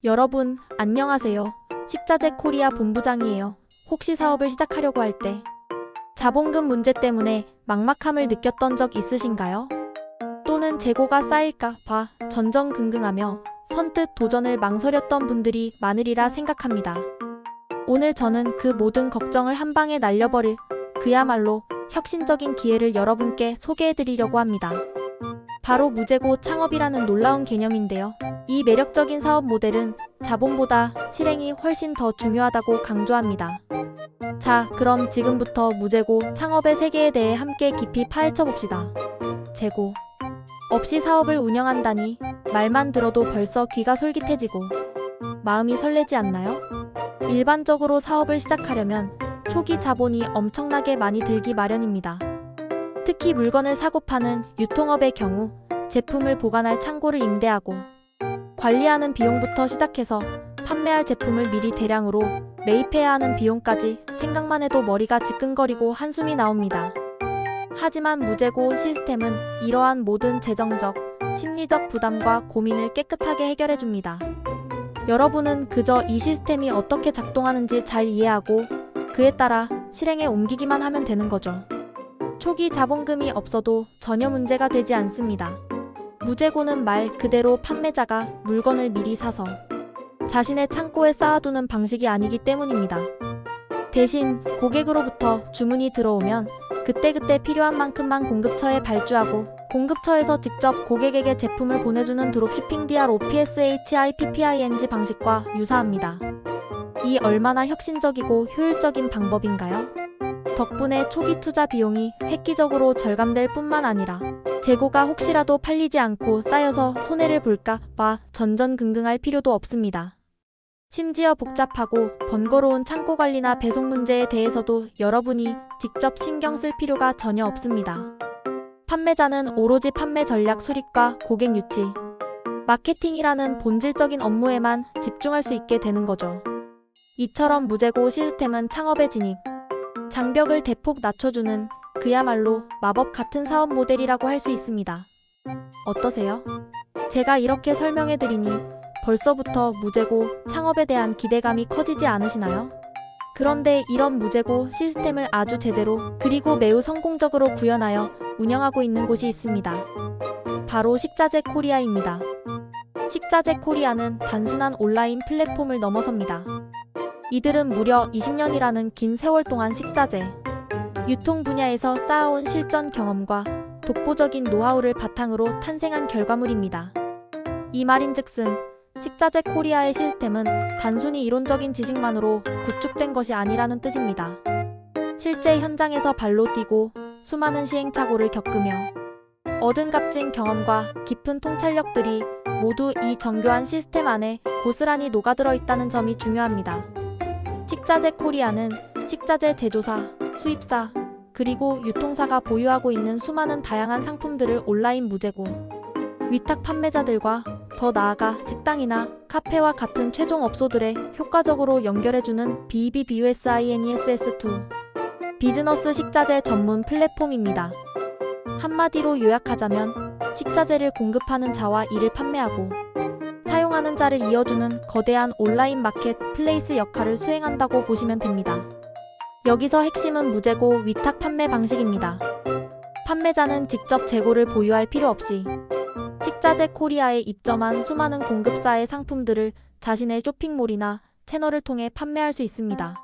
여러분, 안녕하세요. 식자재 코리아 본부장이에요. 혹시 사업을 시작하려고 할 때 자본금 문제 때문에 막막함을 느꼈던 적 있으신가요? 또는 재고가 쌓일까 봐 전전긍긍하며 선뜻 도전을 망설였던 분들이 많으리라 생각합니다. 오늘 저는 그 모든 걱정을 한 방에 날려버릴 그야말로 혁신적인 기회를 여러분께 소개해드리려고 합니다. 바로 무재고 창업이라는 놀라운 개념인데요. 이 매력적인 사업 모델은 자본보다 실행이 훨씬 더 중요하다고 강조합니다. 자, 그럼 지금부터 무재고 창업의 세계에 대해 함께 깊이 파헤쳐 봅시다. 재고 없이 사업을 운영한다니 말만 들어도 벌써 귀가 솔깃해지고 마음이 설레지 않나요? 일반적으로 사업을 시작하려면 초기 자본이 엄청나게 많이 들기 마련입니다. 특히 물건을 사고 파는 유통업의 경우 제품을 보관할 창고를 임대하고 관리하는 비용부터 시작해서 판매할 제품을 미리 대량으로 매입해야 하는 비용까지 생각만 해도 머리가 지끈거리고 한숨이 나옵니다. 하지만 무재고 시스템은 이러한 모든 재정적, 심리적 부담과 고민을 깨끗하게 해결해줍니다. 여러분은 그저 이 시스템이 어떻게 작동하는지 잘 이해하고 그에 따라 실행에 옮기기만 하면 되는 거죠. 초기 자본금이 없어도 전혀 문제가 되지 않습니다. 무재고는 말 그대로 판매자가 물건을 미리 사서 자신의 창고에 쌓아두는 방식이 아니기 때문입니다. 대신 고객으로부터 주문이 들어오면 그때그때 필요한 만큼만 공급처에 발주하고 공급처에서 직접 고객에게 제품을 보내주는 드롭시핑 DROPSHIPPING 방식과 유사합니다. 이 얼마나 혁신적이고 효율적인 방법인가요? 덕분에 초기 투자 비용이 획기적으로 절감될 뿐만 아니라 재고가 혹시라도 팔리지 않고 쌓여서 손해를 볼까 봐 전전긍긍할 필요도 없습니다. 심지어 복잡하고 번거로운 창고 관리나 배송 문제에 대해서도 여러분이 직접 신경 쓸 필요가 전혀 없습니다. 판매자는 오로지 판매 전략 수립과 고객 유치, 마케팅이라는 본질적인 업무에만 집중할 수 있게 되는 거죠. 이처럼 무재고 시스템은 창업의 진입, 장벽을 대폭 낮춰주는 그야말로 마법 같은 사업 모델이라고 할 수 있습니다. 어떠세요? 제가 이렇게 설명해드리니 벌써부터 무재고 창업에 대한 기대감이 커지지 않으시나요? 그런데 이런 무재고 시스템을 아주 제대로 그리고 매우 성공적으로 구현하여 운영하고 있는 곳이 있습니다. 바로 식자재 코리아입니다. 식자재 코리아는 단순한 온라인 플랫폼을 넘어섭니다. 이들은 무려 20년이라는 긴 세월 동안 식자재 유통 분야에서 쌓아온 실전 경험과 독보적인 노하우를 바탕으로 탄생한 결과물입니다. 이 말인즉슨 식자재 코리아의 시스템은 단순히 이론적인 지식만으로 구축된 것이 아니라는 뜻입니다. 실제 현장에서 발로 뛰고 수많은 시행착오를 겪으며 얻은 값진 경험과 깊은 통찰력들이 모두 이 정교한 시스템 안에 고스란히 녹아들어 있다는 점이 중요합니다. 식자재 코리아는 식자재 제조사, 수입사, 그리고 유통사가 보유하고 있는 수많은 다양한 상품들을 온라인 무재고, 위탁 판매자들과 더 나아가 식당이나 카페와 같은 최종 업소들에 효과적으로 연결해주는 BBBUSINESS2 비즈너스 식자재 전문 플랫폼입니다. 한마디로 요약하자면 식자재를 공급하는 자와 이를 판매하고 사용하는 자를 이어주는 거대한 온라인 마켓 플레이스 역할을 수행한다고 보시면 됩니다. 여기서 핵심은 무재고 위탁 판매 방식입니다. 판매자는 직접 재고를 보유할 필요 없이 식자재 코리아에 입점한 수많은 공급사의 상품들을 자신의 쇼핑몰이나 채널을 통해 판매할 수 있습니다.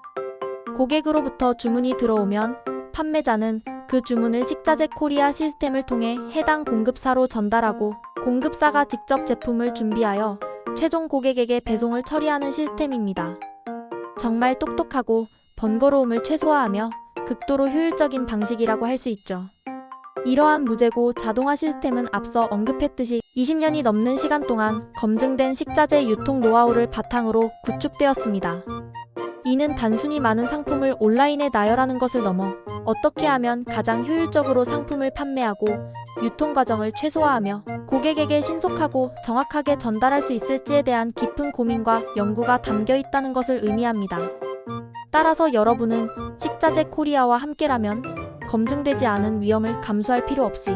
고객으로부터 주문이 들어오면 판매자는 그 주문을 식자재 코리아 시스템을 통해 해당 공급사로 전달하고 공급사가 직접 제품을 준비하여 최종 고객에게 배송을 처리하는 시스템입니다. 정말 똑똑하고 번거로움을 최소화하며 극도로 효율적인 방식이라고 할 수 있죠. 이러한 무재고 자동화 시스템은 앞서 언급했듯이 20년이 넘는 시간 동안 검증된 식자재 유통 노하우를 바탕으로 구축되었습니다. 이는 단순히 많은 상품을 온라인에 나열하는 것을 넘어 어떻게 하면 가장 효율적으로 상품을 판매하고 유통 과정을 최소화하며 고객에게 신속하고 정확하게 전달할 수 있을지에 대한 깊은 고민과 연구가 담겨 있다는 것을 의미합니다. 따라서 여러분은 식자재 코리아와 함께라면 검증되지 않은 위험을 감수할 필요 없이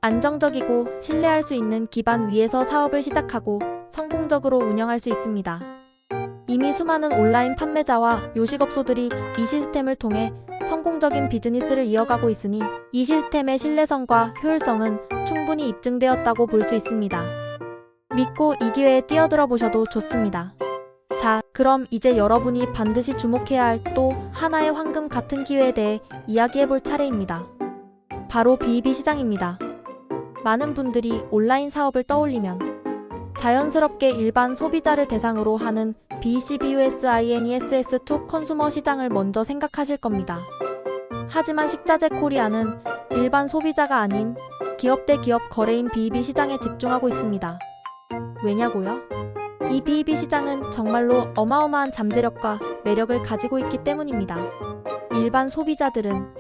안정적이고 신뢰할 수 있는 기반 위에서 사업을 시작하고 성공적으로 운영할 수 있습니다. 이미 수많은 온라인 판매자와 요식업소들이 이 시스템을 통해 성공적인 비즈니스를 이어가고 있으니 이 시스템의 신뢰성과 효율성은 충분히 입증되었다고 볼 수 있습니다. 믿고 이 기회에 뛰어들어 보셔도 좋습니다. 자, 그럼 이제 여러분이 반드시 주목해야 할 또 하나의 황금 같은 기회에 대해 이야기해 볼 차례입니다. 바로 B2B 시장입니다. 많은 분들이 온라인 사업을 떠올리면 자연스럽게 일반 소비자를 대상으로 하는 B2C-B2C-INESS2 컨슈머 시장을 먼저 생각하실 겁니다. 하지만 식자재 코리아는 일반 소비자가 아닌 기업 대 기업 거래인 B2B 시장에 집중하고 있습니다. 왜냐고요? 이 B2B 시장은 정말로 어마어마한 잠재력과 매력을 가지고 있기 때문입니다. 일반 소비자들은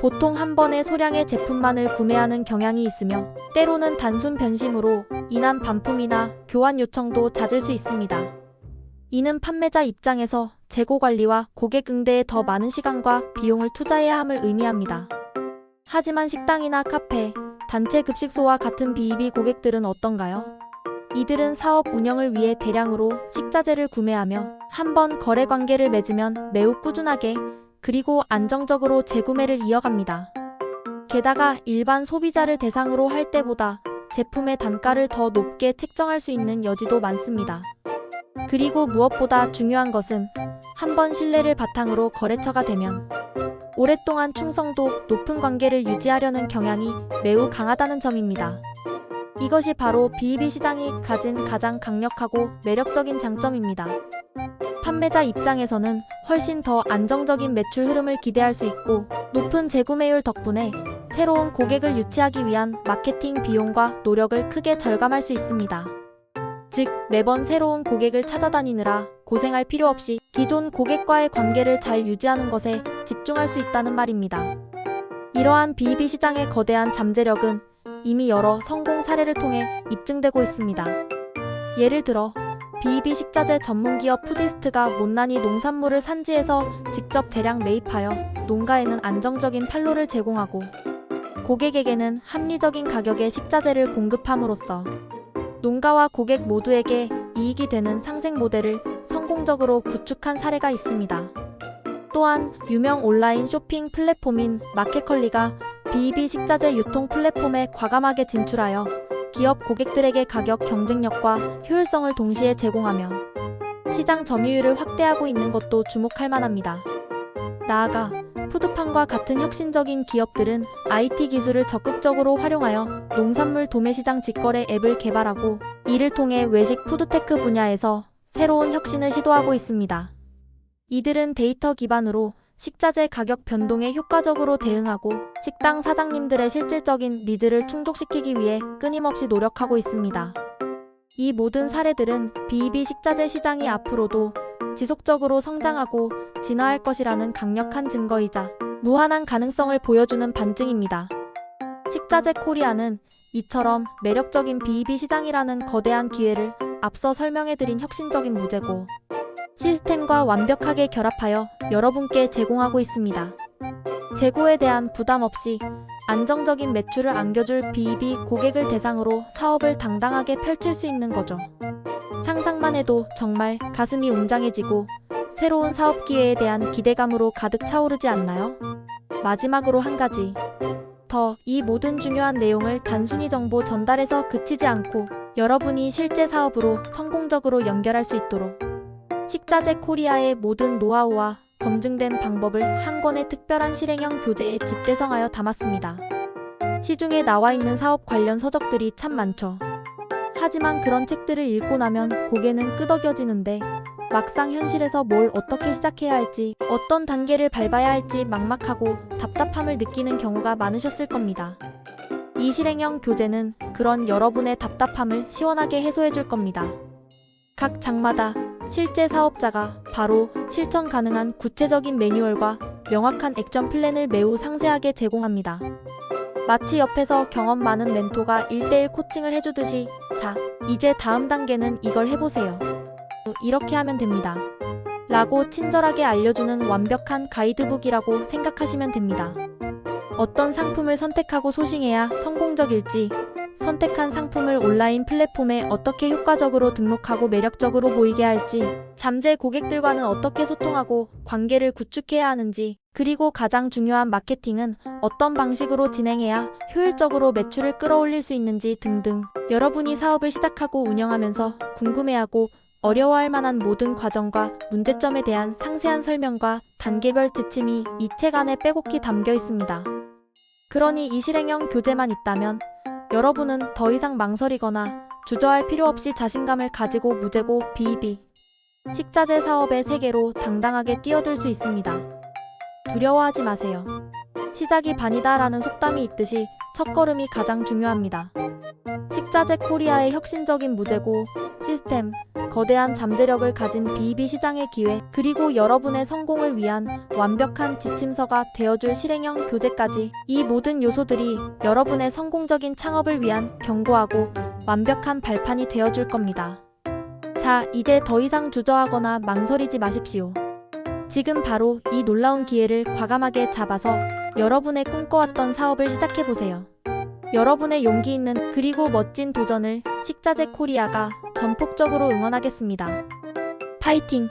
보통 한 번에 소량의 제품만을 구매하는 경향이 있으며 때로는 단순 변심으로 인한 반품이나 교환 요청도 잦을 수 있습니다. 이는 판매자 입장에서 재고 관리와 고객 응대에 더 많은 시간과 비용을 투자해야 함을 의미합니다. 하지만 식당이나 카페, 단체 급식소와 같은 B2B 고객들은 어떤가요? 이들은 사업 운영을 위해 대량으로 식자재를 구매하며 한 번 거래 관계를 맺으면 매우 꾸준하게 그리고 안정적으로 재구매를 이어갑니다. 게다가 일반 소비자를 대상으로 할 때보다 제품의 단가를 더 높게 책정할 수 있는 여지도 많습니다. 그리고 무엇보다 중요한 것은 한 번 신뢰를 바탕으로 거래처가 되면 오랫동안 충성도 높은 관계를 유지하려는 경향이 매우 강하다는 점입니다. 이것이 바로 B2B 시장이 가진 가장 강력하고 매력적인 장점입니다. 판매자 입장에서는 훨씬 더 안정적인 매출 흐름을 기대할 수 있고 높은 재구매율 덕분에 새로운 고객을 유치하기 위한 마케팅 비용과 노력을 크게 절감할 수 있습니다. 즉, 매번 새로운 고객을 찾아다니느라 고생할 필요 없이 기존 고객과의 관계를 잘 유지하는 것에 집중할 수 있다는 말입니다. 이러한 B2B 시장의 거대한 잠재력은 이미 여러 성공 사례를 통해 입증되고 있습니다. 예를 들어 B2B 식자재 전문기업 푸디스트가 못난이 농산물을 산지에서 직접 대량 매입하여 농가에는 안정적인 판로를 제공하고 고객에게는 합리적인 가격의 식자재를 공급함으로써 농가와 고객 모두에게 이익이 되는 상생 모델을 성공적으로 구축한 사례가 있습니다. 또한 유명 온라인 쇼핑 플랫폼인 마켓컬리가 B2B 식자재 유통 플랫폼에 과감하게 진출하여 기업 고객들에게 가격 경쟁력과 효율성을 동시에 제공하며 시장 점유율을 확대하고 있는 것도 주목할 만합니다. 나아가 푸드팜과 같은 혁신적인 기업들은 IT 기술을 적극적으로 활용하여 농산물 도매시장 직거래 앱을 개발하고 이를 통해 외식 푸드테크 분야에서 새로운 혁신을 시도하고 있습니다. 이들은 데이터 기반으로 식자재 가격 변동에 효과적으로 대응하고 식당 사장님들의 실질적인 니즈를 충족시키기 위해 끊임없이 노력하고 있습니다. 이 모든 사례들은 B2B 식자재 시장이 앞으로도 지속적으로 성장하고 진화할 것이라는 강력한 증거이자 무한한 가능성을 보여주는 반증입니다. 식자재 코리아는 이처럼 매력적인 B2B 시장이라는 거대한 기회를 앞서 설명해드린 혁신적인 무제고 시스템과 완벽하게 결합하여 여러분께 제공하고 있습니다. 재고에 대한 부담 없이 안정적인 매출을 안겨줄 B2B 고객을 대상으로 사업을 당당하게 펼칠 수 있는 거죠. 상상만 해도 정말 가슴이 웅장해지고 새로운 사업 기회에 대한 기대감으로 가득 차오르지 않나요? 마지막으로 한 가지 더, 이 모든 중요한 내용을 단순히 정보 전달에서 그치지 않고 여러분이 실제 사업으로 성공적으로 연결할 수 있도록 식자재 코리아의 모든 노하우와 검증된 방법을 한 권의 특별한 실행형 교재에 집대성하여 담았습니다. 시중에 나와 있는 사업 관련 서적들이 참 많죠. 하지만 그런 책들을 읽고 나면 고개는 끄덕여지는데 막상 현실에서 뭘 어떻게 시작해야 할지, 어떤 단계를 밟아야 할지 막막하고 답답함을 느끼는 경우가 많으셨을 겁니다. 이 실행형 교재는 그런 여러분의 답답함을 시원하게 해소해 줄 겁니다. 각 장마다 실제 사업자가 바로 실천 가능한 구체적인 매뉴얼과 명확한 액션 플랜을 매우 상세하게 제공합니다. 마치 옆에서 경험 많은 멘토가 1:1 코칭을 해주듯이 자, 이제 다음 단계는 이걸 해보세요. 이렇게 하면 됩니다. 라고 친절하게 알려주는 완벽한 가이드북이라고 생각하시면 됩니다. 어떤 상품을 선택하고 소싱해야 성공적일지, 선택한 상품을 온라인 플랫폼에 어떻게 효과적으로 등록하고 매력적으로 보이게 할지, 잠재 고객들과는 어떻게 소통하고 관계를 구축해야 하는지, 그리고 가장 중요한 마케팅은 어떤 방식으로 진행해야 효율적으로 매출을 끌어올릴 수 있는지 등등, 여러분이 사업을 시작하고 운영하면서 궁금해하고 어려워할 만한 모든 과정과 문제점에 대한 상세한 설명과 단계별 지침이 이 책 안에 빼곡히 담겨 있습니다. 그러니 이 실행형 교재만 있다면 여러분은 더 이상 망설이거나 주저할 필요 없이 자신감을 가지고 무재고 비이비 식자재 사업의 세계로 당당하게 뛰어들 수 있습니다. 두려워하지 마세요. 시작이 반이다 라는 속담이 있듯이 첫걸음이 가장 중요합니다. 식자재 코리아의 혁신적인 무재고 시스템, 거대한 잠재력을 가진 비이비 시장의 기회, 그리고 여러분의 성공을 위한 완벽한 지침서가 되어줄 실행형 교재까지, 이 모든 요소들이 여러분의 성공적인 창업을 위한 견고하고 완벽한 발판이 되어줄 겁니다. 자, 이제 더 이상 주저하거나 망설이지 마십시오. 지금 바로 이 놀라운 기회를 과감하게 잡아서 여러분의 꿈꿔왔던 사업을 시작해보세요. 여러분의 용기 있는 그리고 멋진 도전을 식자재 코리아가 전폭적으로 응원하겠습니다. 파이팅!